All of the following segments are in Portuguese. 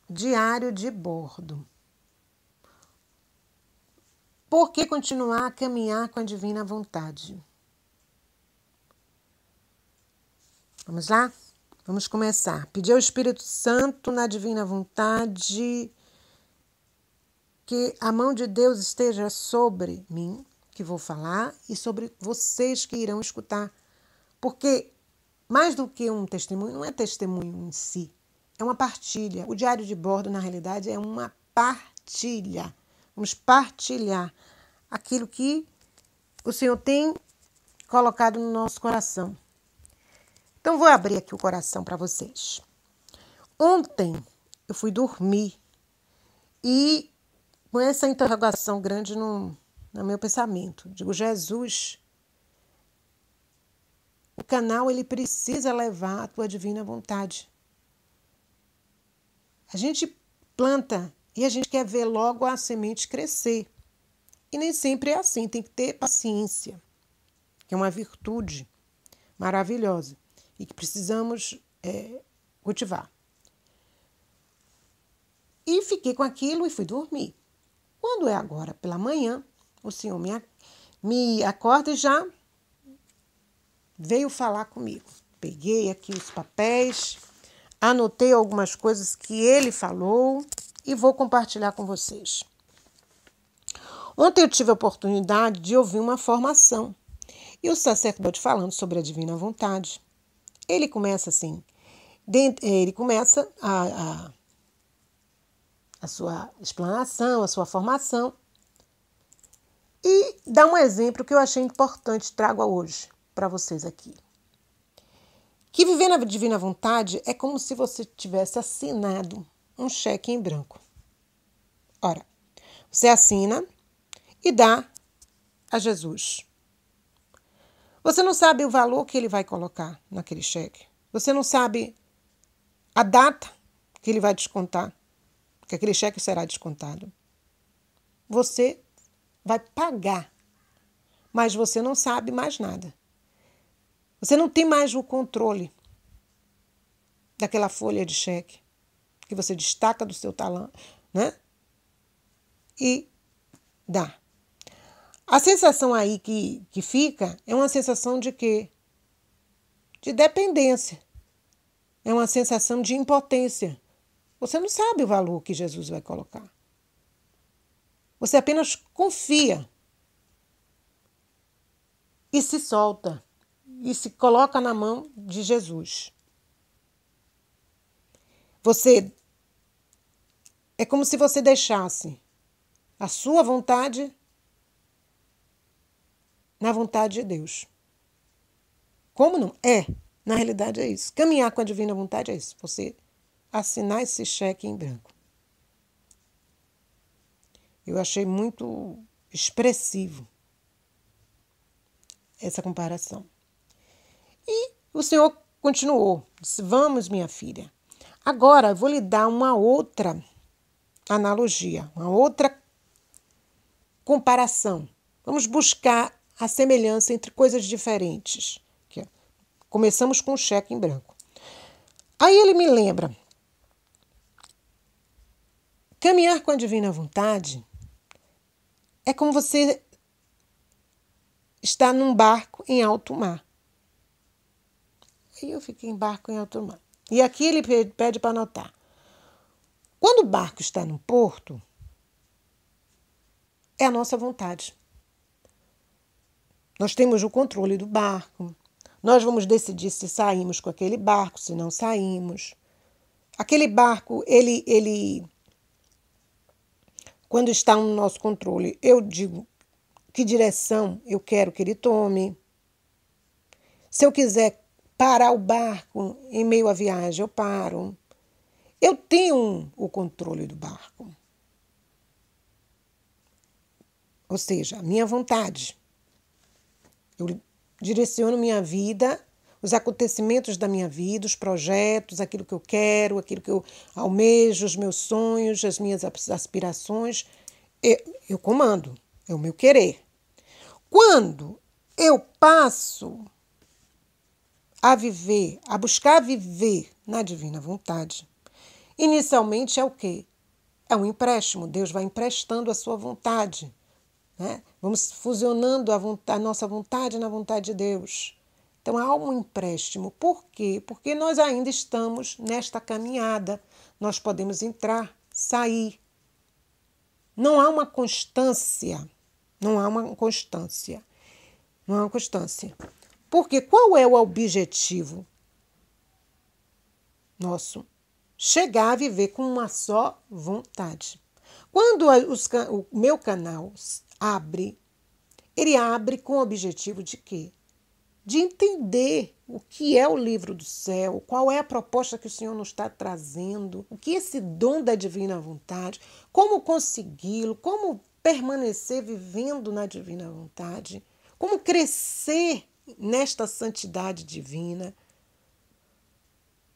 Diário de bordo. Por que continuar a caminhar com a divina vontade? Vamos lá? Vamos começar. Pedir ao Espírito Santo, na divina vontade, que a mão de Deus esteja sobre mim, que vou falar, e sobre vocês que irão escutar. Porque, mais do que um testemunho, não é testemunho em si, é uma partilha. O diário de bordo, na realidade, é uma partilha. Vamos partilhar aquilo que o Senhor tem colocado no nosso coração. Então, vou abrir aqui o coração para vocês. Ontem, eu fui dormir e com essa interrogação grande no meu pensamento. Digo, Jesus, o canal ele precisa levar a tua divina vontade. A gente planta e a gente quer ver logo a semente crescer. E nem sempre é assim, tem que ter paciência, que é uma virtude maravilhosa e que precisamos cultivar. E fiquei com aquilo e fui dormir. Quando é agora pela manhã, o Senhor me acorda e já veio falar comigo. Peguei aqui os papéis, anotei algumas coisas que ele falou e vou compartilhar com vocês. Ontem eu tive a oportunidade de ouvir uma formação e o sacerdote falando sobre a divina vontade. Ele começa assim, ele começa a sua explanação, a sua formação e dá um exemplo que eu achei importante, trago hoje para vocês aqui. Que viver na divina vontade é como se você tivesse assinado um cheque em branco. Ora, você assina e dá a Jesus. Você não sabe o valor que ele vai colocar naquele cheque. Você não sabe a data que ele vai descontar, que aquele cheque será descontado. Você vai pagar, mas você não sabe mais nada. Você não tem mais o controle daquela folha de cheque que você destaca do seu talão, né? E dá. A sensação aí que fica é uma sensação de quê? De dependência. É uma sensação de impotência. Você não sabe o valor que Jesus vai colocar. Você apenas confia e se solta e se coloca na mão de Jesus. É como se você deixasse a sua vontade na vontade de Deus. Como não? Na realidade é isso. Caminhar com a divina vontade é isso. Você assinar esse cheque em branco. Eu achei muito expressivo essa comparação. E o Senhor continuou. Disse, vamos, minha filha. Agora eu vou lhe dar uma outra analogia, uma outra comparação. Vamos buscar a semelhança entre coisas diferentes. Começamos com o cheque em branco. Aí ele me lembra. Caminhar com a divina vontade é como você está num barco em alto mar. Aí eu fiquei em barco em alto mar. E aqui ele pede para anotar. Quando o barco está no porto, é a nossa vontade. Nós temos o controle do barco. Nós vamos decidir se saímos com aquele barco, se não saímos. Aquele barco, ele quando está no nosso controle, eu digo que direção eu quero que ele tome. Se eu quiser parar o barco em meio à viagem, eu paro. Eu tenho o controle do barco. Ou seja, a minha vontade. Eu direciono minha vida, os acontecimentos da minha vida, os projetos, aquilo que eu quero, aquilo que eu almejo, os meus sonhos, as minhas aspirações. Eu comando, é o meu querer. Quando eu passo a buscar viver na divina vontade, Inicialmente é o quê? É um empréstimo. Deus vai emprestando a sua vontade, né? Vamos fusionando a nossa vontade na vontade de Deus. Então há um empréstimo. Por quê? Porque nós ainda estamos nesta caminhada. Nós podemos entrar, sair. Não há uma constância. Não há uma constância. Não há uma constância. Porque qual é o objetivo nosso? Chegar a viver com uma só vontade. Quando o meu canal abre, ele abre com o objetivo de quê? De entender o que é o livro do céu, qual é a proposta que o Senhor nos está trazendo, o que é esse dom da divina vontade, como consegui-lo, como permanecer vivendo na divina vontade, como crescer nesta santidade divina,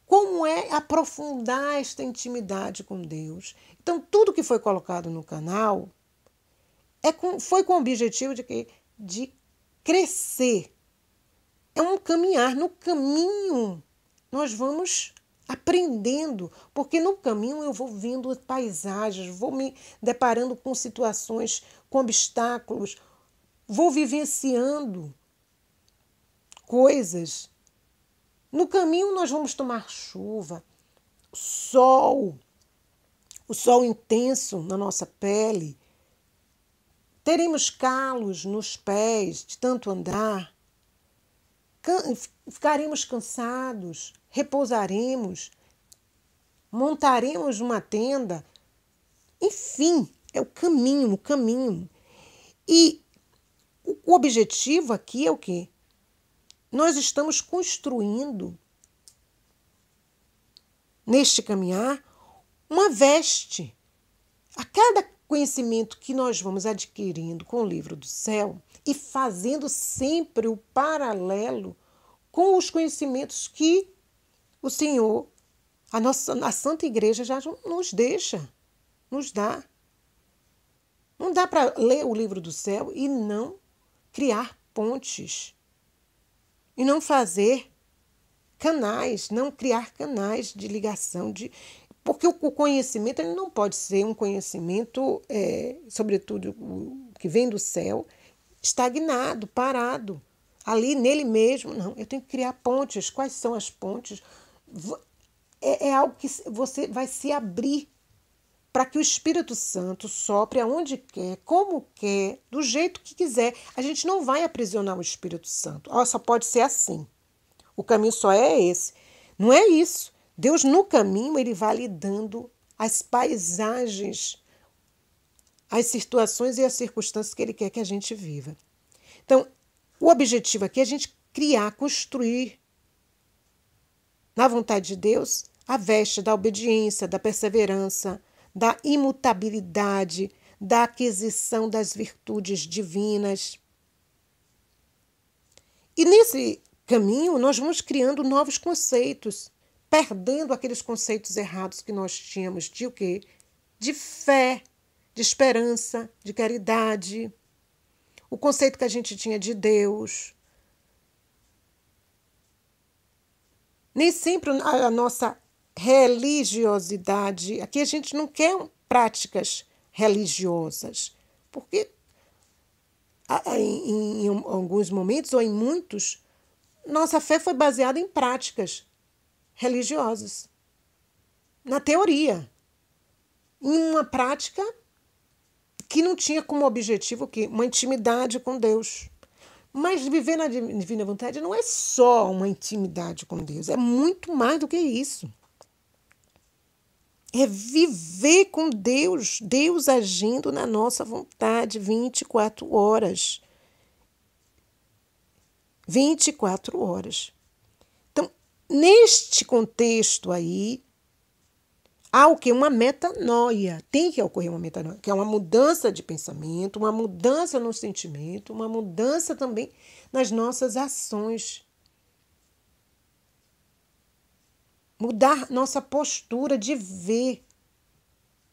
como é aprofundar esta intimidade com Deus. Então, tudo que foi colocado no canal foi com o objetivo de quê? De crescer. É um caminhar. No caminho, nós vamos aprendendo, porque no caminho eu vou vendo paisagens, vou me deparando com situações, com obstáculos, vou vivenciando coisas. No caminho nós vamos tomar chuva, o sol intenso na nossa pele, teremos calos nos pés de tanto andar, ficaremos cansados, repousaremos, montaremos uma tenda, enfim, é o caminho, o caminho. E o objetivo aqui é o quê? Nós estamos construindo, neste caminhar, uma veste. A cada conhecimento que nós vamos adquirindo com o livro do céu e fazendo sempre o paralelo com os conhecimentos que o Senhor, a Santa Igreja já nos deixa, nos dá. Não dá para ler o livro do céu e não criar pontes. E não fazer canais, não criar canais de ligação, porque o conhecimento ele não pode ser um conhecimento, sobretudo o que vem do céu, estagnado, parado, ali nele mesmo. Não, eu tenho que criar pontes. Quais são as pontes? É algo que você vai se abrir para que o Espírito Santo sopre aonde quer, como quer, do jeito que quiser. A gente não vai aprisionar o Espírito Santo. Só pode ser assim. O caminho só é esse. Não é isso. Deus, no caminho, ele vai lhe dando as paisagens, as situações e as circunstâncias que ele quer que a gente viva. Então, o objetivo aqui é a gente criar, construir, na vontade de Deus, a veste da obediência, da perseverança, da imutabilidade, da aquisição das virtudes divinas. E nesse caminho, nós vamos criando novos conceitos, perdendo aqueles conceitos errados que nós tínhamos de o quê? De fé, de esperança, de caridade, o conceito que a gente tinha de Deus. Nem sempre a nossa religiosidade, aqui a gente não quer práticas religiosas, porque em alguns momentos, ou em muitos, nossa fé foi baseada em práticas religiosas, na teoria, em uma prática que não tinha como objetivo o quê? Uma intimidade com Deus. Mas viver na divina vontade não é só uma intimidade com Deus, é muito mais do que isso. É viver com Deus, Deus agindo na nossa vontade 24 horas. 24 horas. Então, neste contexto aí, há o quê? Uma metanoia. Tem que ocorrer uma metanoia, que é uma mudança de pensamento, uma mudança no sentimento, uma mudança também nas nossas ações. Mudar nossa postura de ver,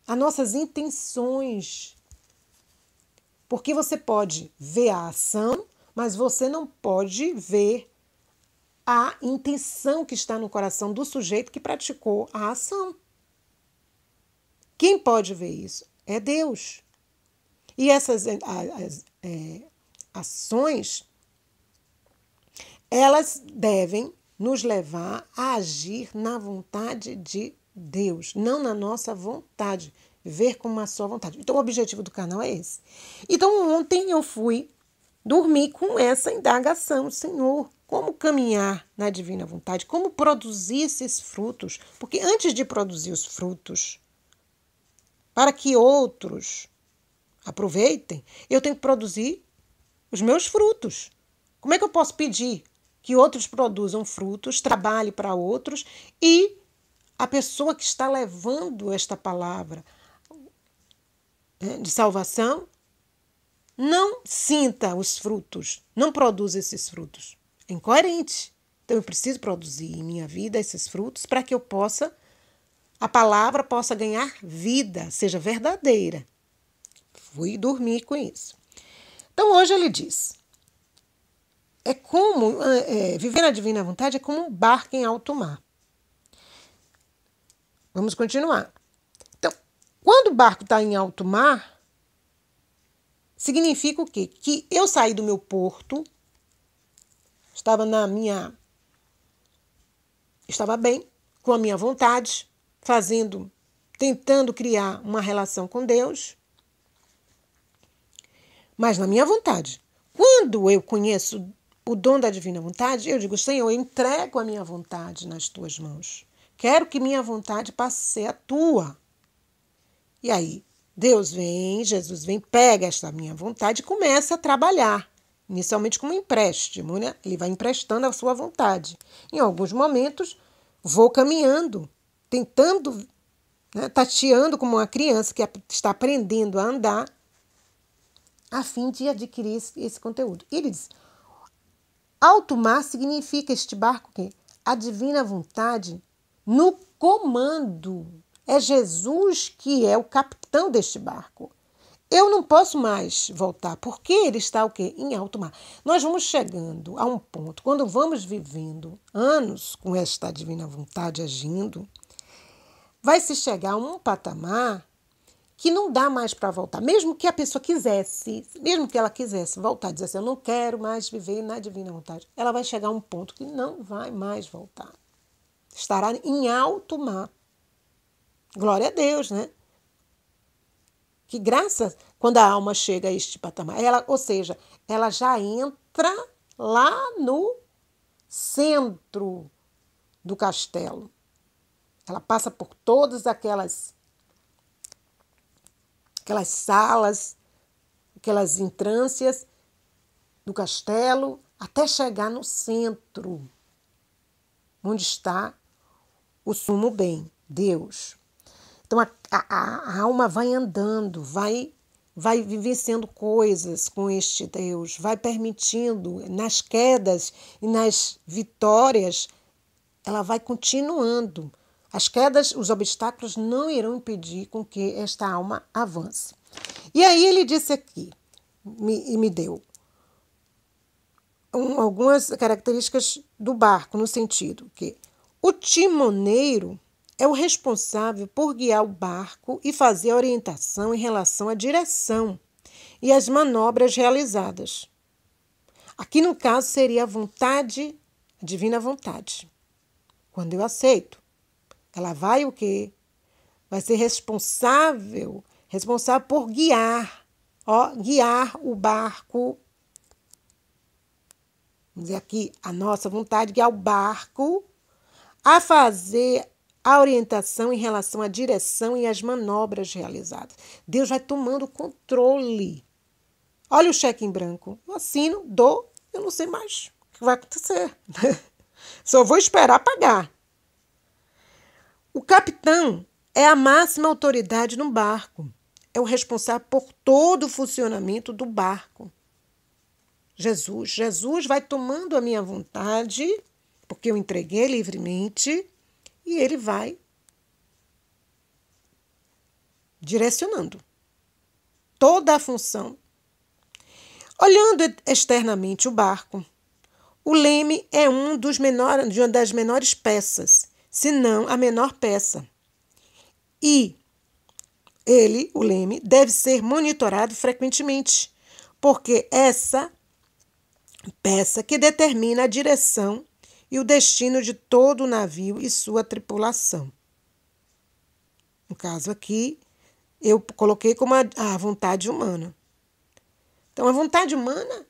as nossas intenções. Porque você pode ver a ação, mas você não pode ver a intenção que está no coração do sujeito que praticou a ação. Quem pode ver isso? É Deus. E essas ações, elas devem nos levar a agir na vontade de Deus, não na nossa vontade, viver com a sua vontade. Então, o objetivo do canal é esse. Então, ontem eu fui dormir com essa indagação, Senhor, como caminhar na divina vontade, como produzir esses frutos, porque antes de produzir os frutos, para que outros aproveitem, eu tenho que produzir os meus frutos. Como é que eu posso pedir que outros produzam frutos, trabalhe para outros e a pessoa que está levando esta palavra de salvação não sinta os frutos, não produza esses frutos? É incoerente. Então eu preciso produzir em minha vida esses frutos para que a palavra possa ganhar vida, seja verdadeira. Fui dormir com isso. Então hoje ele diz, viver na divina vontade é como um barco em alto mar. Vamos continuar. Então, quando o barco está em alto mar, significa o quê? Que eu saí do meu porto, estava bem, com a minha vontade, tentando criar uma relação com Deus, mas na minha vontade. Quando eu conheço o dom da divina vontade, eu digo, Senhor, eu entrego a minha vontade nas tuas mãos. Quero que minha vontade passe a ser a tua. E aí, Jesus vem, pega esta minha vontade e começa a trabalhar. Inicialmente como empréstimo, né? Ele vai emprestando a sua vontade. Em alguns momentos, vou caminhando, tentando, né, tateando como uma criança que está aprendendo a andar, a fim de adquirir esse conteúdo. E ele diz, alto mar significa este barco que a divina vontade no comando. É Jesus que é o capitão deste barco. Eu não posso mais voltar, porque ele está o quê? Em alto mar. Nós vamos chegando a um ponto, quando vamos vivendo anos com esta divina vontade agindo, vai se chegar a um patamar que não dá mais para voltar. Mesmo que a pessoa mesmo que ela quisesse voltar, dizer assim, eu não quero mais viver na divina vontade, ela vai chegar a um ponto que não vai mais voltar. Estará em alto mar. Glória a Deus, né? Que graça quando a alma chega a este patamar. Ou seja, ela já entra lá no centro do castelo. Ela passa por todas aquelas salas, aquelas entrâncias do castelo, até chegar no centro, onde está o sumo bem, Deus. Então, a alma vai andando, vai vivenciando coisas com este Deus, vai permitindo, nas quedas e nas vitórias, ela vai continuando. As quedas, os obstáculos não irão impedir com que esta alma avance. E aí ele disse aqui, me deu algumas características do barco, no sentido que o timoneiro é o responsável por guiar o barco e fazer a orientação em relação à direção e às manobras realizadas. Aqui, no caso, seria a divina vontade. Quando eu aceito, ela vai o quê? Vai ser responsável por guiar o barco. Vamos dizer aqui, a nossa vontade, guiar o barco a fazer a orientação em relação à direção e às manobras realizadas. Deus vai tomando o controle. Olha o cheque em branco. Eu assino, dou, eu não sei mais o que vai acontecer. Só vou esperar pagar. O capitão é a máxima autoridade no barco. É o responsável por todo o funcionamento do barco. Jesus vai tomando a minha vontade, porque eu entreguei livremente, e ele vai direcionando toda a função. Olhando externamente o barco, o leme é uma das menores peças, se não a menor peça. E ele, o leme, deve ser monitorado frequentemente, porque essa peça que determina a direção e o destino de todo o navio e sua tripulação. No caso aqui, eu coloquei como a vontade humana. Então, a vontade humana,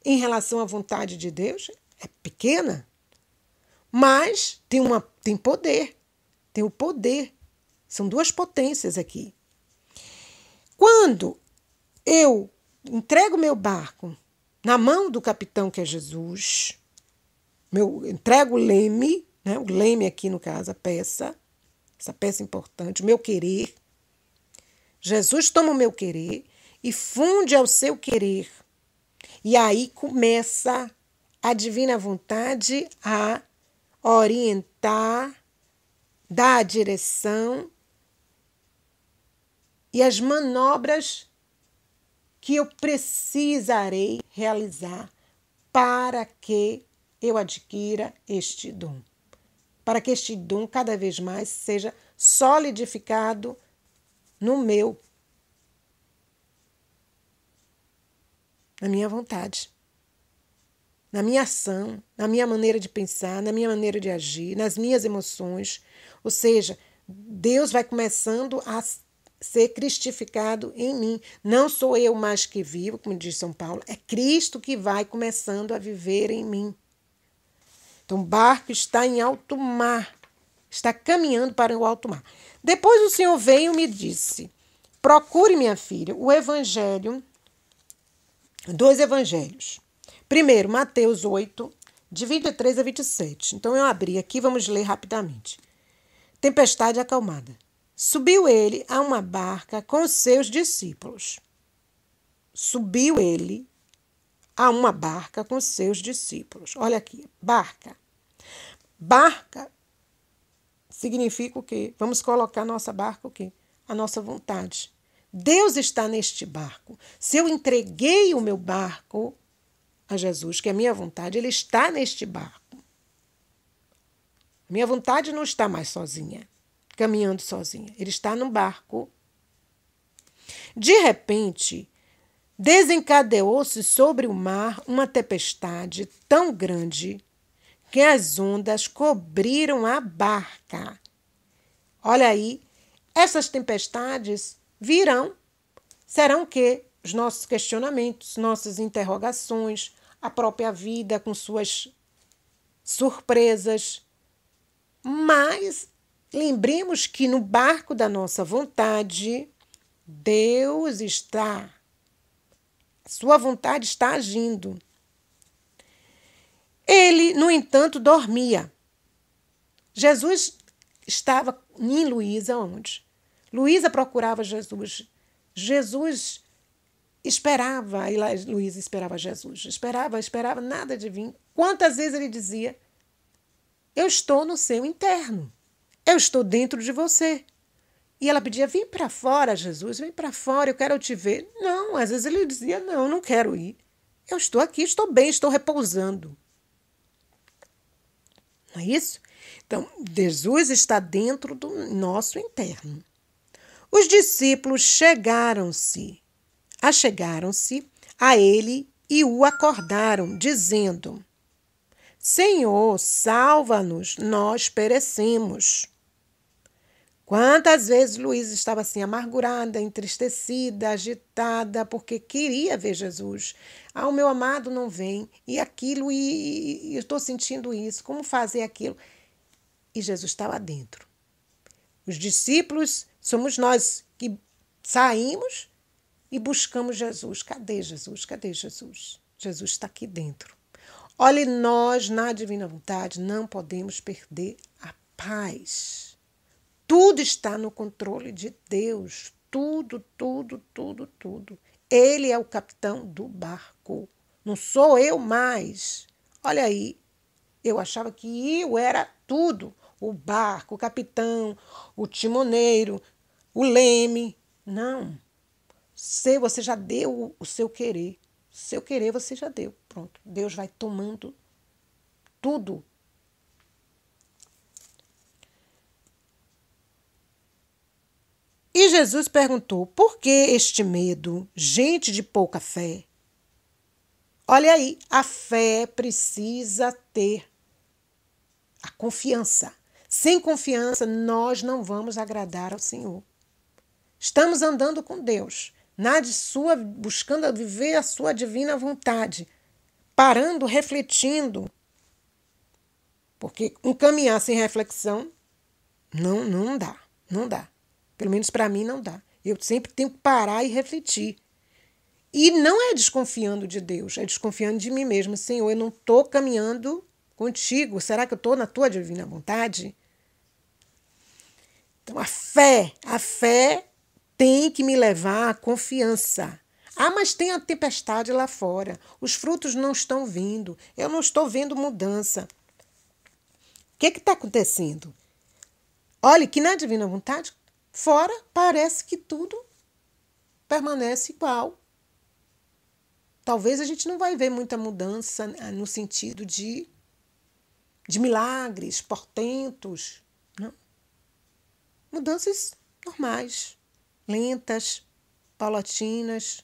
em relação à vontade de Deus, é pequena, mas tem poder. Tem o poder. São duas potências aqui. Quando eu entrego meu barco na mão do capitão, que é Jesus, entrego o leme, né? O leme aqui no caso, essa peça importante, o meu querer. Jesus toma o meu querer e funde ao seu querer. E aí começa a divina vontade a orientar, dar a direção e as manobras que eu precisarei realizar para que eu adquira este dom. Para que este dom cada vez mais seja solidificado na minha vontade, na minha ação, na minha maneira de pensar, na minha maneira de agir, nas minhas emoções. Ou seja, Deus vai começando a ser cristificado em mim. Não sou eu mais que vivo, como diz São Paulo, é Cristo que vai começando a viver em mim. Então, o barco está em alto mar, está caminhando para o alto mar. Depois o Senhor veio e me disse: procure, minha filha, o evangelho, 2 evangelhos. Primeiro, Mateus 8, de 23 a 27. Então, eu abri aqui, vamos ler rapidamente. Tempestade acalmada. Subiu ele a uma barca com os seus discípulos. Subiu ele a uma barca com os seus discípulos. Olha aqui, barca. Barca significa o quê? Vamos colocar nossa barca o quê? A nossa vontade. Deus está neste barco. Se eu entreguei o meu barco a Jesus, que é a minha vontade, ele está neste barco. A minha vontade não está mais sozinha, caminhando sozinha. Ele está no barco. De repente, desencadeou-se sobre o mar uma tempestade tão grande que as ondas cobriram a barca. Olha aí, essas tempestades virão, serão o quê? Os nossos questionamentos, nossas interrogações, a própria vida com suas surpresas. Mas lembremos que no barco da nossa vontade, Deus está, sua vontade está agindo. Ele, no entanto, dormia. Jesus estava em Luísa onde? Luísa procurava Jesus. Jesus esperava, e Luísa esperava Jesus. Esperava nada de vir. Quantas vezes ele dizia: eu estou no seu interno. Eu estou dentro de você. E ela pedia: vem para fora, Jesus, vem para fora, eu quero te ver. Não, às vezes ele dizia: não quero ir. Eu estou aqui, estou bem, estou repousando. Não é isso? Então, Jesus está dentro do nosso interno. Os discípulos achegaram-se a ele e o acordaram, dizendo: Senhor, salva-nos, nós perecemos. Quantas vezes Luísa estava assim, amargurada, entristecida, agitada, porque queria ver Jesus. O meu amado não vem, e aquilo, e eu estou sentindo isso, como fazer aquilo? E Jesus estava dentro. Os discípulos somos nós que saímos e buscamos Jesus. Cadê Jesus? Cadê Jesus? Jesus está aqui dentro. Olhe, nós, na divina vontade, não podemos perder a paz. Tudo está no controle de Deus. Tudo. Ele é o capitão do barco. Não sou eu mais. Olha aí, eu achava que eu era tudo. O barco, o capitão, o timoneiro, o leme. Não. Você já deu o seu querer. O seu querer você já deu. Pronto. Deus vai tomando tudo. E E Jesus perguntou: por que este medo, gente de pouca fé? Olha aí, a fé precisa ter a confiança. Sem confiança, nós não vamos agradar ao Senhor. Estamos andando com Deus, buscando viver a sua divina vontade, parando, refletindo. Porque um caminhar sem reflexão não dá, não dá. Pelo menos para mim não dá. Eu sempre tenho que parar e refletir. E não é desconfiando de Deus, é desconfiando de mim mesma. Senhor, eu não estou caminhando contigo. Será que eu estou na tua divina vontade? Então, a fé tem que me levar à confiança. Ah, mas tem a tempestade lá fora. Os frutos não estão vindo. Eu não estou vendo mudança. O que está acontecendo? Olhe que na divina vontade, fora parece que tudo permanece igual. Talvez a gente não vai ver muita mudança no sentido de milagres, portentos. Não. Mudanças normais, lentas, paulatinas.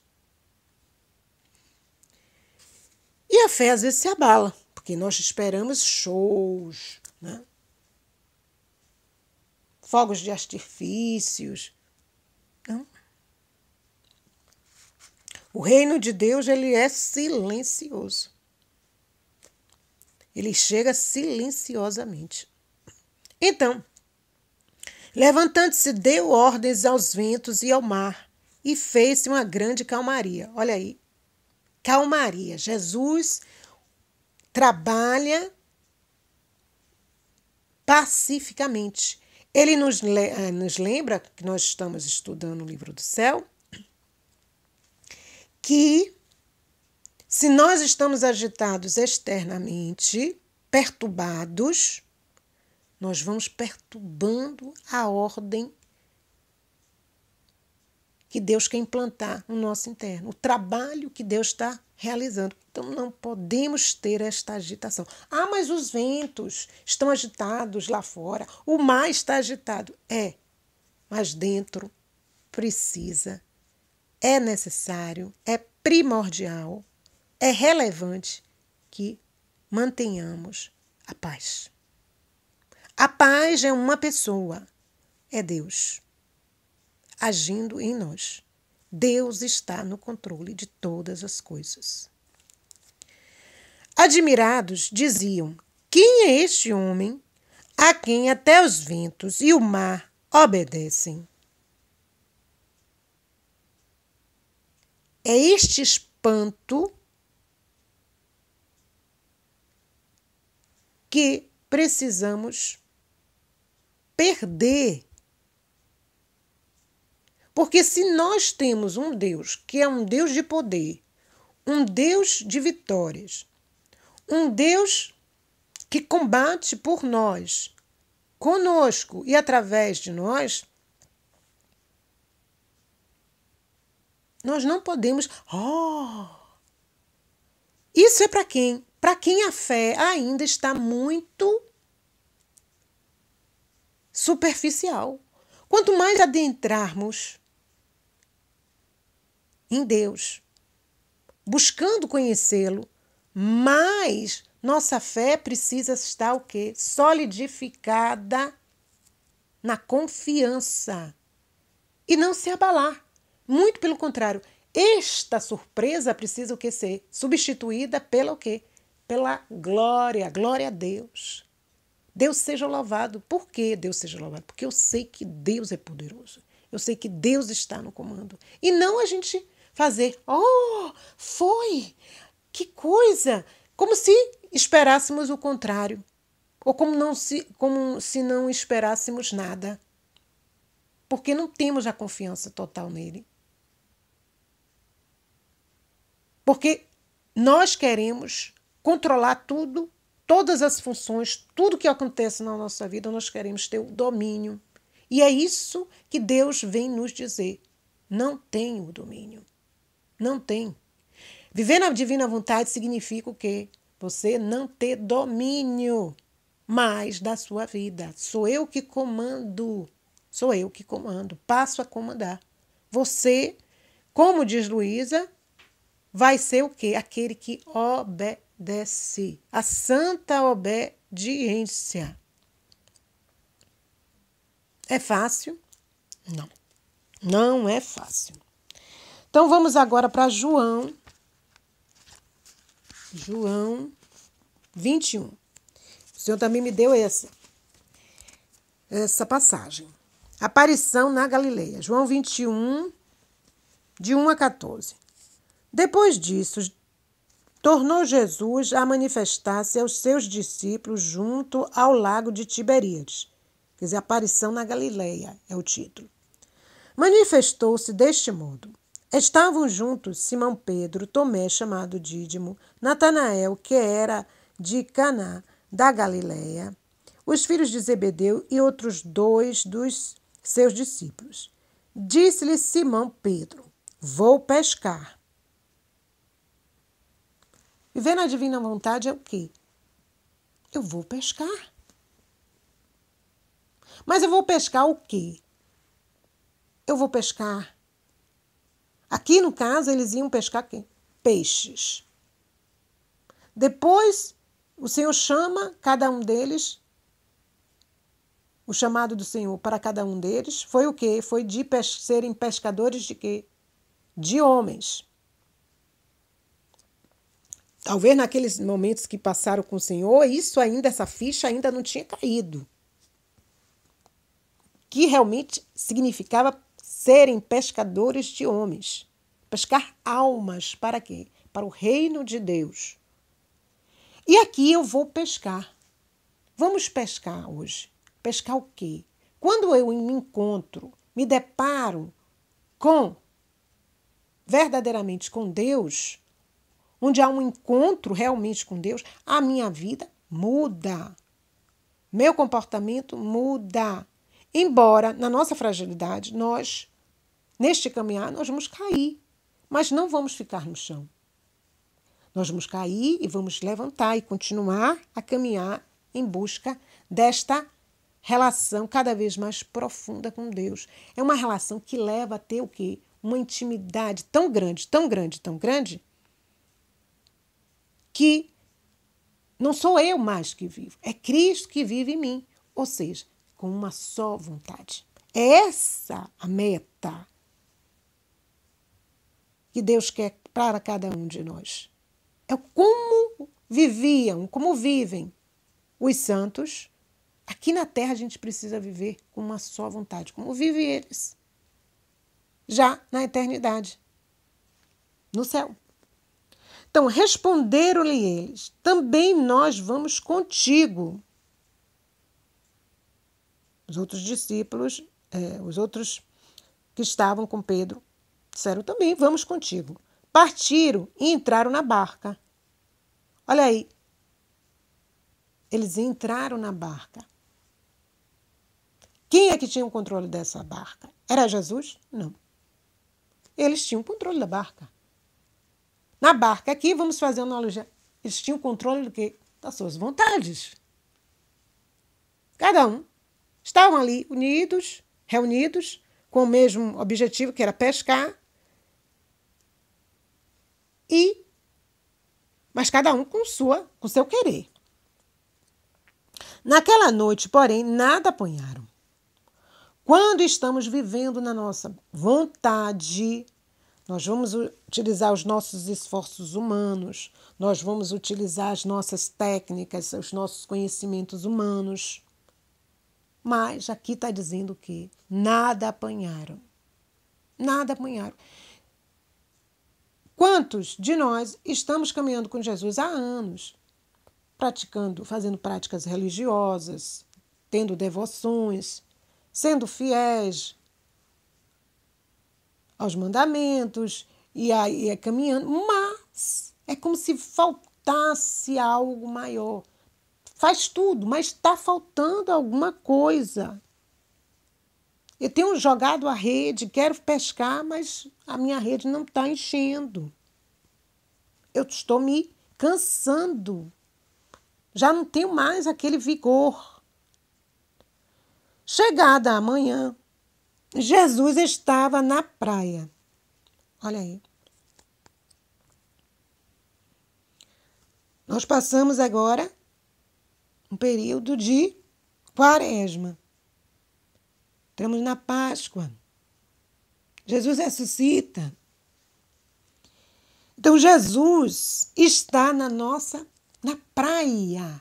E a fé às vezes se abala, porque nós esperamos shows, né? Fogos de artifícios. Não. O reino de Deus, ele é silencioso. Ele chega silenciosamente. Então, levantando-se, deu ordens aos ventos e ao mar, e fez-se uma grande calmaria. Olha aí, calmaria. Jesus trabalha pacificamente. Ele nos lembra, que nós estamos estudando o livro do céu, que se nós estamos agitados externamente, perturbados, nós vamos perturbando a ordem que Deus quer implantar no nosso interno, o trabalho que Deus está realizando. Então, não podemos ter esta agitação. Ah, mas os ventos estão agitados lá fora, o mar está agitado. Mas dentro precisa, é necessário, é primordial, é relevante que mantenhamos a paz. A paz é uma pessoa, é Deus agindo em nós. Deus está no controle de todas as coisas. Admirados, diziam: quem é este homem a quem até os ventos e o mar obedecem? É este espanto que precisamos perder. Porque se nós temos um Deus que é um Deus de poder, um Deus de vitórias, um Deus que combate por nós, conosco e através de nós, nós não podemos... Isso é para quem? Para quem a fé ainda está muito superficial. Quanto mais adentrarmos em Deus, buscando conhecê-lo, mais nossa fé precisa estar o quê? Solidificada na confiança e não se abalar. Muito pelo contrário, esta surpresa precisa o quê? Ser substituída pela o quê? Pela glória, glória a Deus. Deus seja louvado. Por que Deus seja louvado? Porque eu sei que Deus é poderoso. Eu sei que Deus está no comando. E não a gente fazer, foi, que coisa, como se esperássemos o contrário, ou como se não esperássemos nada, porque não temos a confiança total nele. Porque nós queremos controlar tudo, todas as funções, tudo que acontece na nossa vida, nós queremos ter o domínio. E é isso que Deus vem nos dizer. Não tem o domínio. Não tem. Viver na divina vontade significa o quê? Você não ter domínio mais da sua vida. Sou eu que comando. Sou eu que comando, passo a comandar. Você, como diz Luísa, vai ser o quê? Aquele que obedece. A santa obediência. É fácil? Não. Não é fácil. Então vamos agora para João 21. O Senhor também me deu essa passagem. Aparição na Galileia. João 21, de 1 a 14. Depois disso, tornou Jesus a manifestar-se aos seus discípulos junto ao lago de Tiberíades. Quer dizer, aparição na Galileia é o título. Manifestou-se deste modo. Estavam juntos Simão Pedro, Tomé, chamado Dídimo, Natanael, que era de Caná, da Galileia, os filhos de Zebedeu e outros 2 dos seus discípulos. Disse-lhe Simão Pedro: vou pescar. Viver na divina vontade é o quê? Eu vou pescar. Mas eu vou pescar o quê? Eu vou pescar. Aqui, no caso, eles iam pescar quê? Peixes. Depois, o Senhor chama cada um deles. O chamado do Senhor para cada um deles foi o quê? Foi de serem pescadores de quê? De homens. Talvez naqueles momentos que passaram com o Senhor, essa ficha ainda não tinha caído. Que realmente significava serem pescadores de homens. Pescar almas para quê? Para o reino de Deus. E aqui eu vou pescar. Vamos pescar hoje. Pescar o quê? Quando eu me encontro, me deparo verdadeiramente com Deus, onde há um encontro realmente com Deus, a minha vida muda. Meu comportamento muda. Embora, na nossa fragilidade, neste caminhar, nós vamos cair, mas não vamos ficar no chão. Nós vamos cair e vamos levantar e continuar a caminhar em busca desta relação cada vez mais profunda com Deus. É uma relação que leva a ter o quê? Uma intimidade tão grande, tão grande, tão grande, que não sou eu mais que vivo, é Cristo que vive em mim. Ou seja, com uma só vontade. É essa a meta que Deus quer para cada um de nós. É como vivem os santos. Aqui na terra a gente precisa viver com uma só vontade, como vivem eles, já na eternidade, no céu. Então, responderam-lhe eles: também nós vamos contigo. Os outros discípulos, os outros que estavam com Pedro, disseram também: vamos contigo. Partiram e entraram na barca. Olha aí. Eles entraram na barca. Quem é que tinha o controle dessa barca? Era Jesus? Não. Eles tinham o controle da barca. Na barca aqui, vamos fazer uma analogia. Eles tinham o controle do quê? Das suas vontades. Cada um. Estavam ali reunidos, com o mesmo objetivo, que era pescar. Mas cada um com seu querer. Naquela noite, porém, nada apanharam. Quando estamos vivendo na nossa vontade, nós vamos utilizar os nossos esforços humanos, nós vamos utilizar as nossas técnicas, os nossos conhecimentos humanos. Mas aqui está dizendo que nada apanharam. Nada apanharam. Quantos de nós estamos caminhando com Jesus há anos, fazendo práticas religiosas, tendo devoções, sendo fiéis aos mandamentos e aí caminhando, mas é como se faltasse algo maior. Faz tudo, mas está faltando alguma coisa. Eu tenho jogado a rede, quero pescar, mas a minha rede não está enchendo. Eu estou me cansando. Já não tenho mais aquele vigor. Chegada a manhã, Jesus estava na praia. Olha aí. Nós passamos agora um período de Quaresma. Estamos na Páscoa. Jesus ressuscita. Então, Jesus está na praia.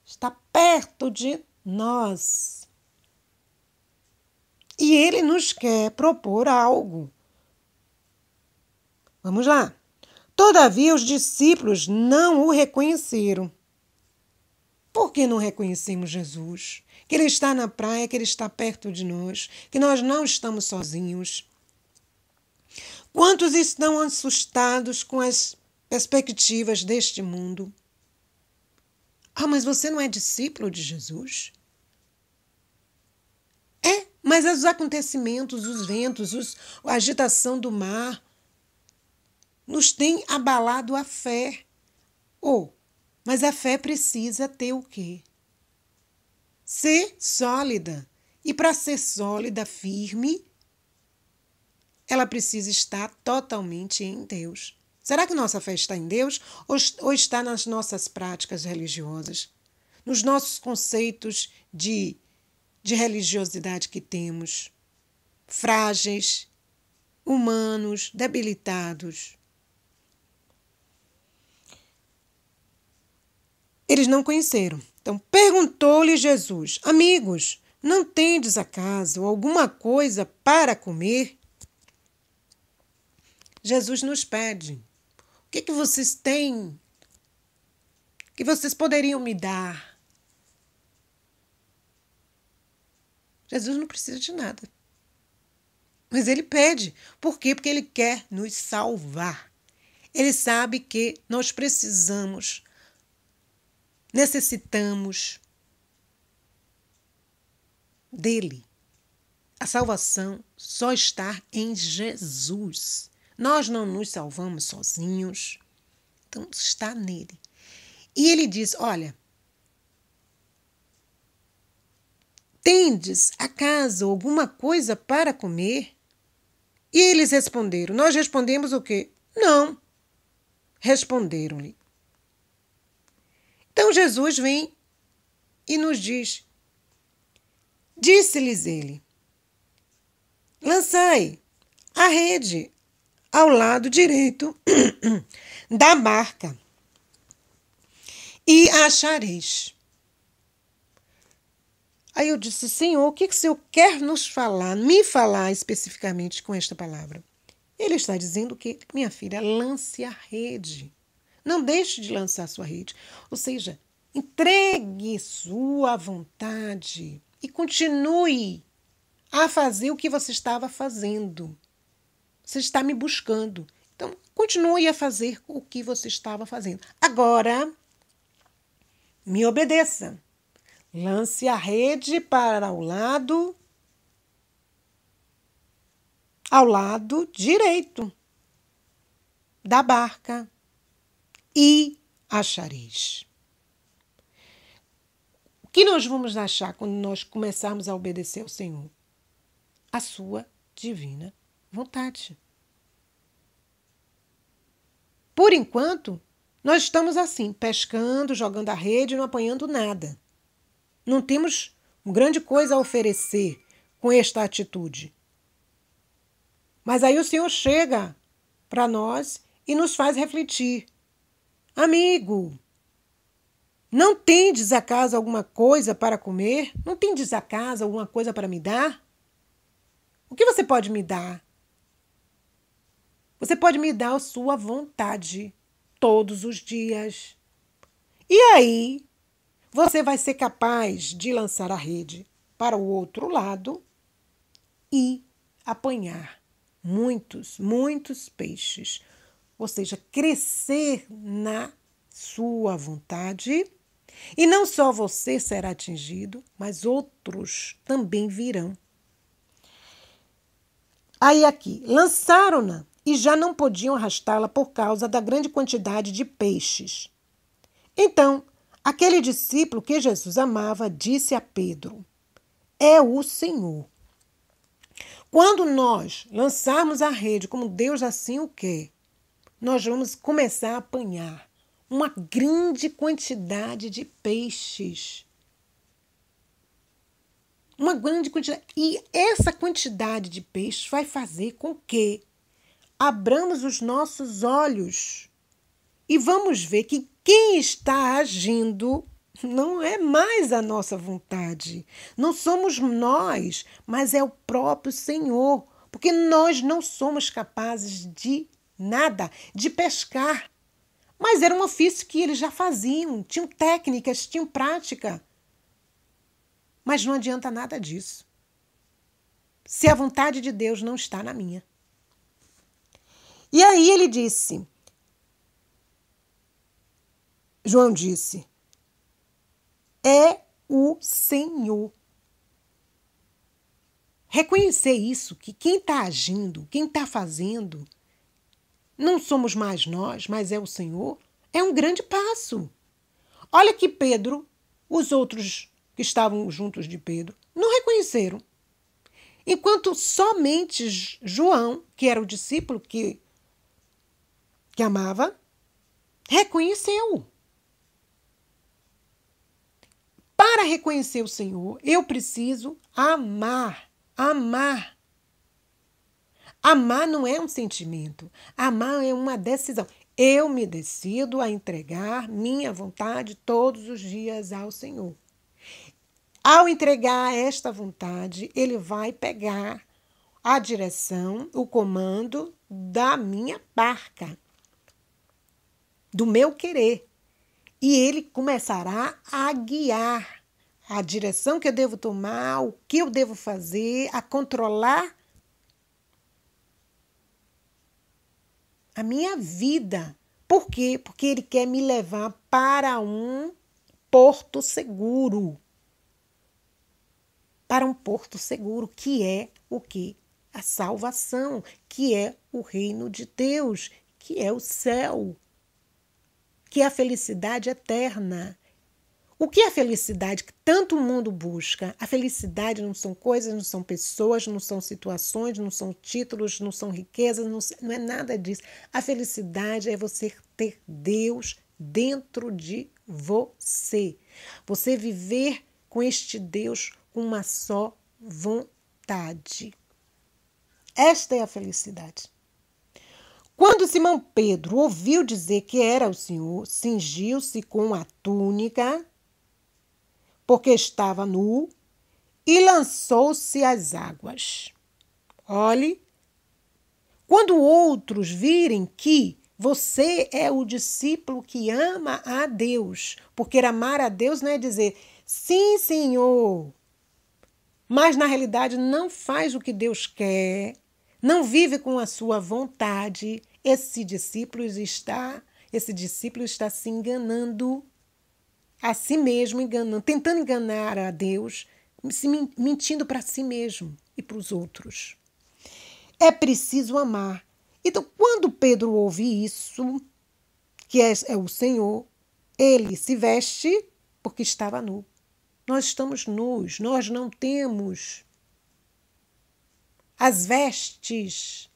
Está perto de nós. E Ele nos quer propor algo. Vamos lá. Todavia, os discípulos não o reconheceram. Por que não reconhecemos Jesus? Que Ele está na praia, que Ele está perto de nós, que nós não estamos sozinhos. Quantos estão assustados com as perspectivas deste mundo? Ah, mas você não é discípulo de Jesus? É, mas os acontecimentos, os ventos, a agitação do mar nos tem abalado a fé. Mas a fé precisa ter o quê? Ser sólida. E para ser sólida, firme, ela precisa estar totalmente em Deus. Será que nossa fé está em Deus ou está nas nossas práticas religiosas? Nos nossos conceitos de religiosidade que temos? Frágeis, humanos, debilitados. Eles não conheceram. Então, perguntou-lhe Jesus: Amigos, não tendes acaso alguma coisa para comer? Jesus nos pede: O que vocês têm? Que vocês poderiam me dar? Jesus não precisa de nada. Mas Ele pede. Por quê? Porque Ele quer nos salvar. Ele sabe que nós necessitamos dele. A salvação só está em Jesus. Nós não nos salvamos sozinhos. Então, está nele. E ele diz, olha, tendes acaso alguma coisa para comer? E eles responderam. Nós respondemos o quê? Não. Responderam-lhe. Então Jesus vem e nos diz, disse-lhes ele, lançai a rede ao lado direito da barca e achareis. Aí eu disse, Senhor, o que o Senhor quer nos falar, me falar especificamente com esta palavra? Ele está dizendo que, minha filha, lance a rede. Não deixe de lançar sua rede. Ou seja, entregue sua vontade e continue a fazer o que você estava fazendo. Você está me buscando. Então, continue a fazer o que você estava fazendo. Agora, me obedeça. Lance a rede para ao lado direito da barca e achareis. O que nós vamos achar quando nós começarmos a obedecer ao Senhor? A sua divina vontade. Por enquanto, nós estamos assim, pescando, jogando a rede e não apanhando nada. Não temos grande coisa a oferecer com esta atitude. Mas aí o Senhor chega para nós e nos faz refletir. Amigo, não tendes acaso alguma coisa para comer? Não tendes acaso alguma coisa para me dar? O que você pode me dar? Você pode me dar a sua vontade todos os dias. E aí, você vai ser capaz de lançar a rede para o outro lado e apanhar muitos peixes. Ou seja, crescer na sua vontade. E não só você será atingido, mas outros também virão. Aí aqui, lançaram-na e já não podiam arrastá-la por causa da grande quantidade de peixes. Então, aquele discípulo que Jesus amava disse a Pedro, é o Senhor. Quando nós lançarmos a rede como Deus assim o quer, nós vamos começar a apanhar uma grande quantidade de peixes. Uma grande quantidade. E essa quantidade de peixes vai fazer com que abramos os nossos olhos e vamos ver que quem está agindo não é mais a nossa vontade. Não somos nós, mas é o próprio Senhor. Porque nós não somos capazes de nada, de pescar. Mas era um ofício que eles já faziam, tinham técnicas, tinham prática. Mas não adianta nada disso, se a vontade de Deus não está na minha. E aí ele disse, João disse, é o Senhor. Reconhecer isso, que quem está agindo, quem está fazendo, não somos mais nós, mas é o Senhor, é um grande passo. Olha que Pedro, os outros que estavam juntos de Pedro, não reconheceram. Enquanto somente João, que era o discípulo que amava, reconheceu. Para reconhecer o Senhor, eu preciso amar. Amar. Amar não é um sentimento. Amar é uma decisão. Eu me decido a entregar minha vontade todos os dias ao Senhor. Ao entregar esta vontade, ele vai pegar a direção, o comando da minha barca, do meu querer. E ele começará a guiar a direção que eu devo tomar, o que eu devo fazer, a controlar a minha vida. Por quê? Porque ele quer me levar para um porto seguro. Para um porto seguro, que é o quê? A salvação, que é o reino de Deus, que é o céu, que é a felicidade eterna. O que é a felicidade que tanto o mundo busca? A felicidade não são coisas, não são pessoas, não são situações, não são títulos, não são riquezas, não é nada disso. A felicidade é você ter Deus dentro de você. Você viver com este Deus com uma só vontade. Esta é a felicidade. Quando Simão Pedro ouviu dizer que era o Senhor, cingiu-se com a túnica, porque estava nu, e lançou-se às águas. Olhe, quando outros virem que você é o discípulo que ama a Deus, porque amar a Deus não é dizer, sim, Senhor, mas na realidade não faz o que Deus quer, não vive com a sua vontade, esse discípulo está se enganando a si mesmo, enganando, tentando enganar a Deus, mentindo para si mesmo e para os outros. É preciso amar. Então, quando Pedro ouve isso, que é o Senhor, ele se veste porque estava nu. Nós estamos nus, nós não temos as vestes.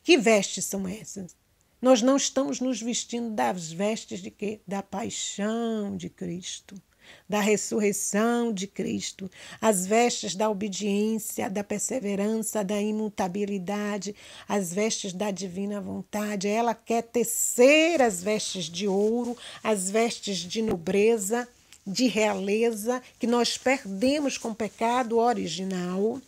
Que vestes são essas? Nós não estamos nos vestindo das vestes de quê? Da paixão de Cristo, da ressurreição de Cristo, as vestes da obediência, da perseverança, da imutabilidade, as vestes da divina vontade. Ela quer tecer as vestes de ouro, as vestes de nobreza, de realeza, que nós perdemos com o pecado original,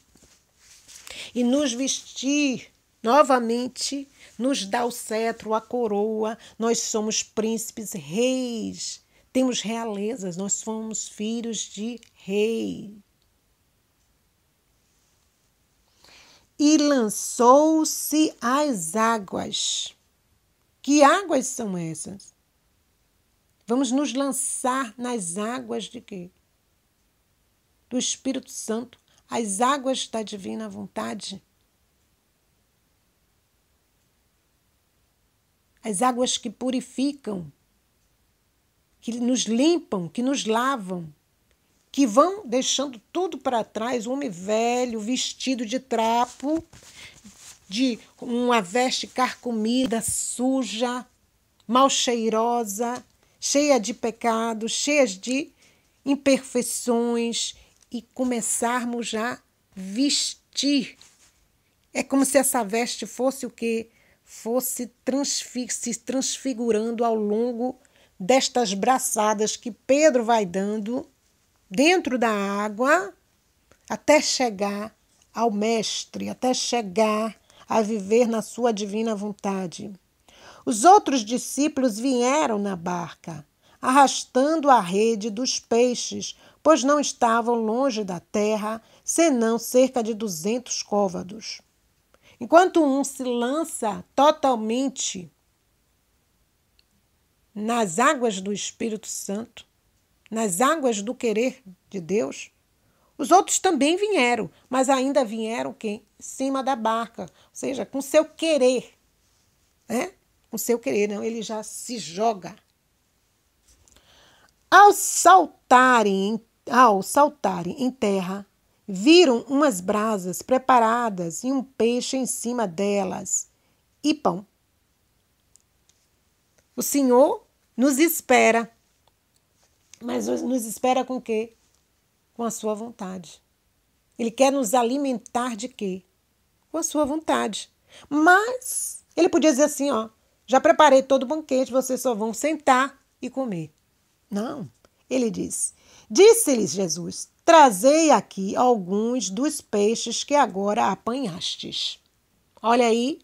e nos vestir novamente, nos dá o cetro, a coroa. Nós somos príncipes, reis, temos realezas, nós somos filhos de rei. E lançou-se às águas. Que águas são essas? Vamos nos lançar nas águas de quê? Do Espírito Santo, as águas da divina vontade. As águas que purificam, que nos limpam, que nos lavam, que vão deixando tudo para trás, o homem velho, vestido de trapo, de uma veste carcomida, suja, mal cheirosa, cheia de pecados, cheias de imperfeições, e começarmos a vestir. É como se essa veste fosse o quê? Fosse se transfigurando ao longo destas braçadas que Pedro vai dando dentro da água até chegar ao Mestre, até chegar a viver na sua divina vontade. Os outros discípulos vieram na barca, arrastando a rede dos peixes, pois não estavam longe da terra, senão cerca de 200 côvados. Enquanto um se lança totalmente nas águas do Espírito Santo, nas águas do querer de Deus, os outros também vieram, mas ainda vieram quem? Em cima da barca, ou seja, com seu querer, né? Com seu querer, não, ele já se joga. Ao saltarem em terra, viram umas brasas preparadas e um peixe em cima delas e pão. O Senhor nos espera, mas nos espera com o quê? Com a sua vontade. Ele quer nos alimentar de quê? Com a sua vontade. Mas ele podia dizer assim, ó, já preparei todo o banquete, vocês só vão sentar e comer. Não, ele diz, disse-lhes Jesus, trazei aqui alguns dos peixes que agora apanhastes. Olha aí,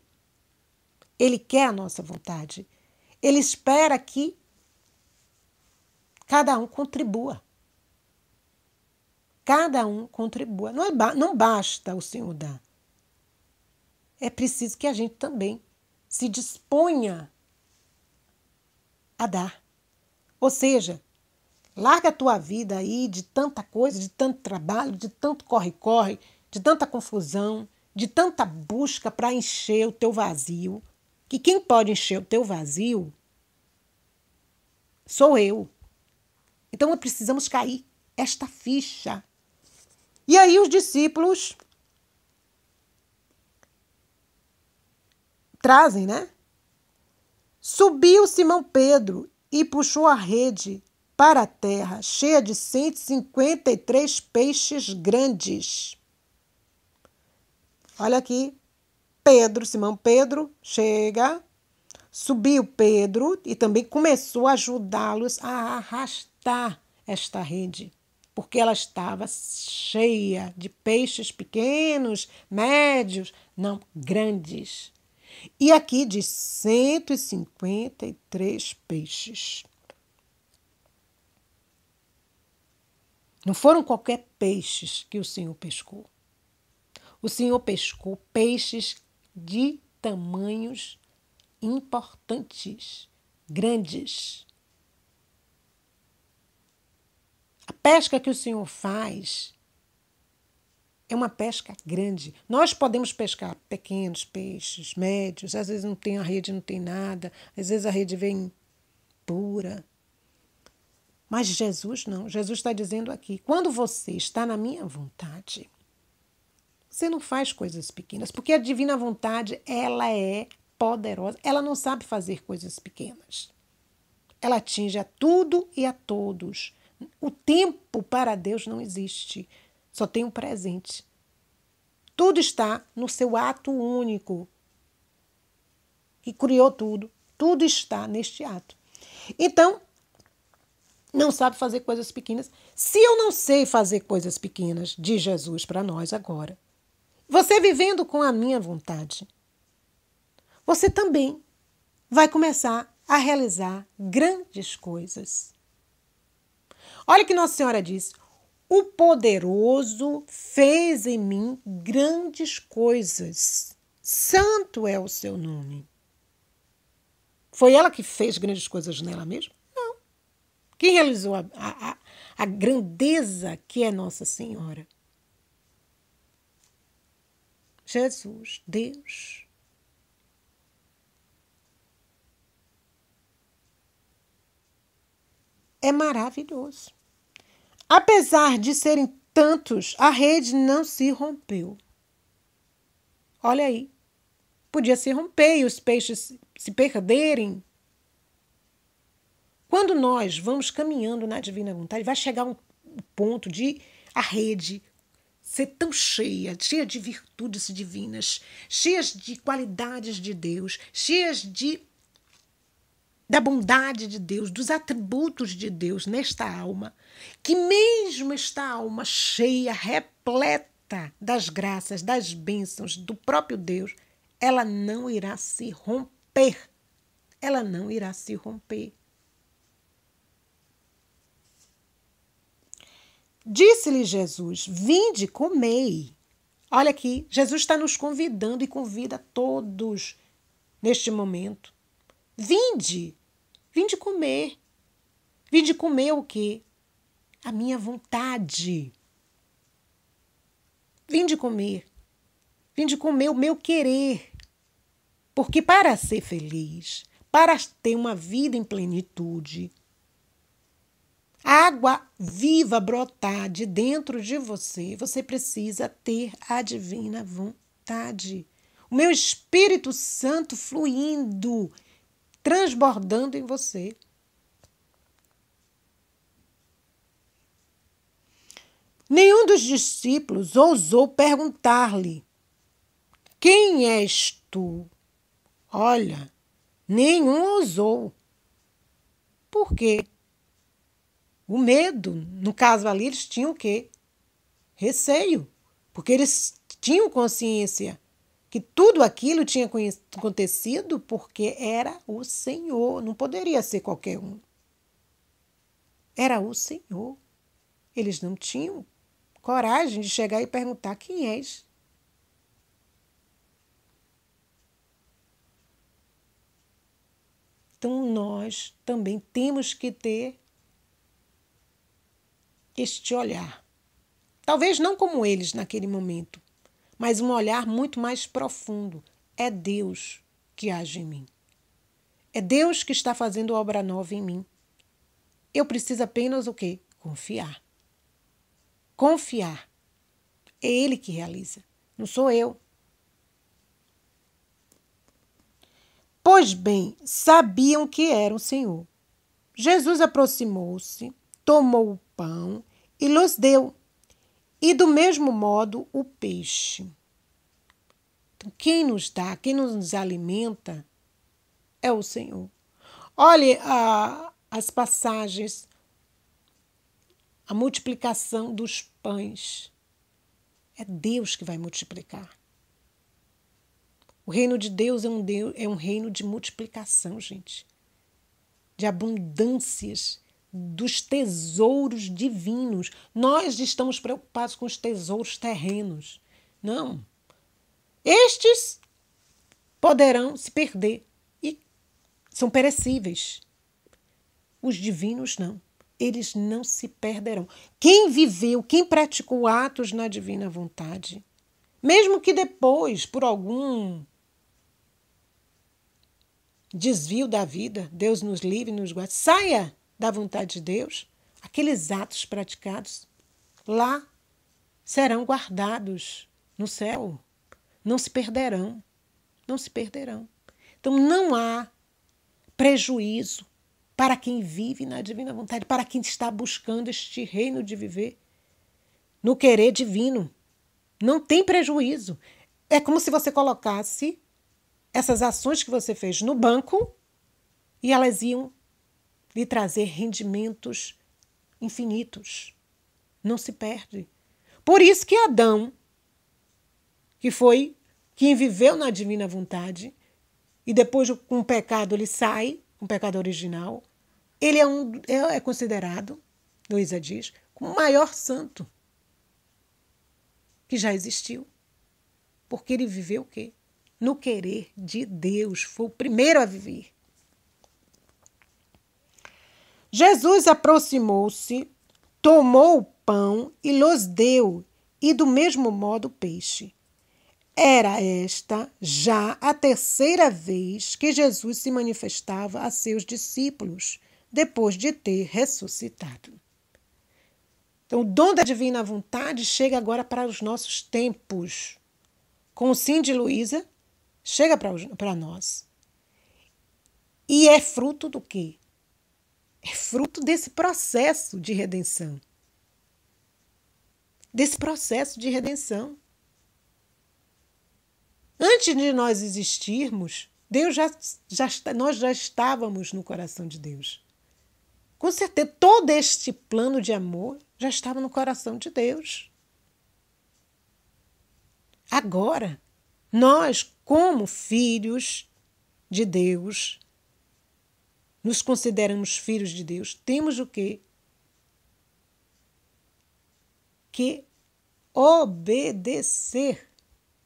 ele quer a nossa vontade. Ele espera que cada um contribua. Cada um contribua. Não basta o Senhor dar. É preciso que a gente também se disponha a dar. Ou seja, larga a tua vida aí de tanta coisa, de tanto trabalho, de tanto corre-corre, de tanta confusão, de tanta busca para encher o teu vazio. Que quem pode encher o teu vazio sou eu. Então precisamos cair esta ficha. E aí os discípulos trazem, né? Subiu Simão Pedro e puxou a rede para a terra, cheia de 153 peixes grandes. Olha aqui, Simão Pedro chega, subiu Pedro e também começou a ajudá-los a arrastar esta rede, porque ela estava cheia de peixes pequenos, médios, não, grandes. E aqui diz 153 peixes. Não foram qualquer peixes que o Senhor pescou. O Senhor pescou peixes de tamanhos importantes, grandes. A pesca que o Senhor faz é uma pesca grande. Nós podemos pescar pequenos peixes, médios, às vezes não tem a rede, não tem nada, às vezes a rede vem pura. Mas Jesus não. Jesus está dizendo aqui, quando você está na minha vontade, você não faz coisas pequenas, porque a divina vontade, ela é poderosa, ela não sabe fazer coisas pequenas. Ela atinge a tudo e a todos. O tempo para Deus não existe, só tem um presente. Tudo está no seu ato único, que criou tudo. Tudo está neste ato. Então, não sabe fazer coisas pequenas. Se eu não sei fazer coisas pequenas, diz Jesus para nós agora, você vivendo com a minha vontade, você também vai começar a realizar grandes coisas. Olha o que Nossa Senhora diz. O poderoso fez em mim grandes coisas. Santo é o seu nome. Foi ela que fez grandes coisas nela mesma? Não. Quem realizou a grandeza que é Nossa Senhora? Jesus, Deus. É maravilhoso. Apesar de serem tantos, a rede não se rompeu. Olha aí. Podia se romper e os peixes se perderem. Quando nós vamos caminhando na divina vontade, vai chegar um ponto de a rede ser tão cheia de virtudes divinas, cheias de qualidades de Deus, cheias da bondade de Deus, dos atributos de Deus nesta alma, que mesmo esta alma cheia, repleta das graças, das bênçãos do próprio Deus, ela não irá se romper. Ela não irá se romper. Disse-lhe Jesus: vinde, comei. Olha aqui, Jesus está nos convidando e convida todos neste momento. Vinde comer. Vinde comer o quê? A minha vontade. Vinde comer o meu querer. Porque para ser feliz, para ter uma vida em plenitude, a água viva brotar de dentro de você, você precisa ter a divina vontade. O meu Espírito Santo fluindo, transbordando em você. Nenhum dos discípulos ousou perguntar-lhe: quem és tu? Olha, nenhum ousou. Por quê? O medo. No caso ali, eles tinham o quê? Receio. Porque eles tinham consciência que tudo aquilo tinha acontecido porque era o Senhor. Não poderia ser qualquer um. Era o Senhor. Eles não tinham coragem de chegar e perguntar: quem és? Então, nós também temos que ter este olhar. Talvez não como eles naquele momento, mas um olhar muito mais profundo. É Deus que age em mim. É Deus que está fazendo obra nova em mim. Eu preciso apenas o quê? Confiar. Confiar. É Ele que realiza, não sou eu. Pois bem, sabiam que era o Senhor. Jesus aproximou-se, tomou o pão e lhes deu. E do mesmo modo o peixe. Então, quem nos dá, quem nos alimenta é o Senhor. Olhe as passagens, a multiplicação dos pães. É Deus que vai multiplicar. O reino de Deus é um reino de multiplicação, gente. De abundâncias, dos tesouros divinos. Nós estamos preocupados com os tesouros terrenos. Não. Estes poderão se perder e são perecíveis. Os divinos não. Eles não se perderão. Quem viveu, quem praticou atos na divina vontade, mesmo que depois, por algum desvio da vida, Deus nos livre e nos guarde, saia da vontade de Deus, aqueles atos praticados lá serão guardados no céu. Não se perderão. Não se perderão. Então não há prejuízo para quem vive na divina vontade, para quem está buscando este reino de viver no querer divino. Não tem prejuízo. É como se você colocasse essas ações que você fez no banco e elas iam lhe trazer rendimentos infinitos. Não se perde. Por isso que Adão, que foi quem viveu na divina vontade, e depois com o pecado ele sai, com o pecado original, ele é considerado, Luísa diz, como o maior santo que já existiu. Porque ele viveu o quê? No querer de Deus. Foi o primeiro a viver. Jesus aproximou-se, tomou o pão e lhes deu, e do mesmo modo o peixe. Era esta já a terceira vez que Jesus se manifestava a seus discípulos, depois de ter ressuscitado. Então, o dom da divina vontade chega agora para os nossos tempos. Com o sim de Luísa, chega para nós. E é fruto do quê? É fruto desse processo de redenção. Desse processo de redenção. Antes de nós existirmos, nós já estávamos no coração de Deus. Com certeza, todo este plano de amor já estava no coração de Deus. Agora, nós, como filhos de Deus, nos consideramos filhos de Deus, temos o quê? Que obedecer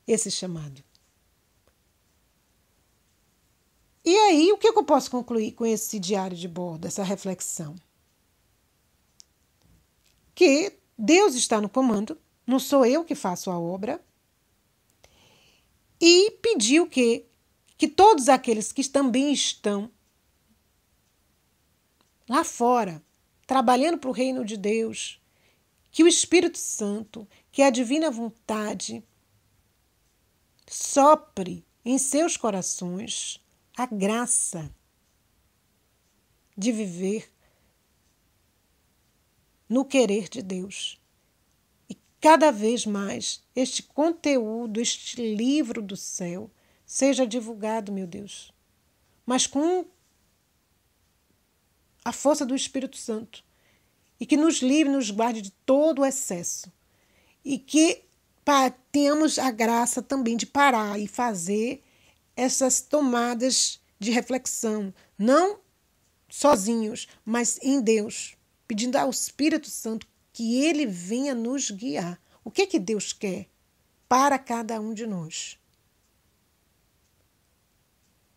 esse chamado. E aí, o que eu posso concluir com esse diário de bordo, essa reflexão? Que Deus está no comando, não sou eu que faço a obra, e pediu que todos aqueles que também estão lá fora, trabalhando para o reino de Deus, que o Espírito Santo, que a divina vontade, sopre em seus corações a graça de viver no querer de Deus. E cada vez mais este conteúdo, este livro do céu, seja divulgado, meu Deus, mas com a força do Espírito Santo, e que nos livre, nos guarde de todo o excesso, e que tenhamos a graça também de parar e fazer essas tomadas de reflexão, não sozinhos, mas em Deus, pedindo ao Espírito Santo que Ele venha nos guiar. O que Deus quer para cada um de nós?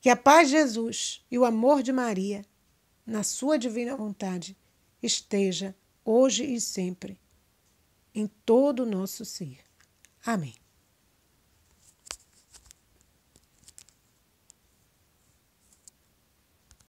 Que a paz de Jesus e o amor de Maria, na sua divina vontade, esteja hoje e sempre em todo o nosso ser. Amém.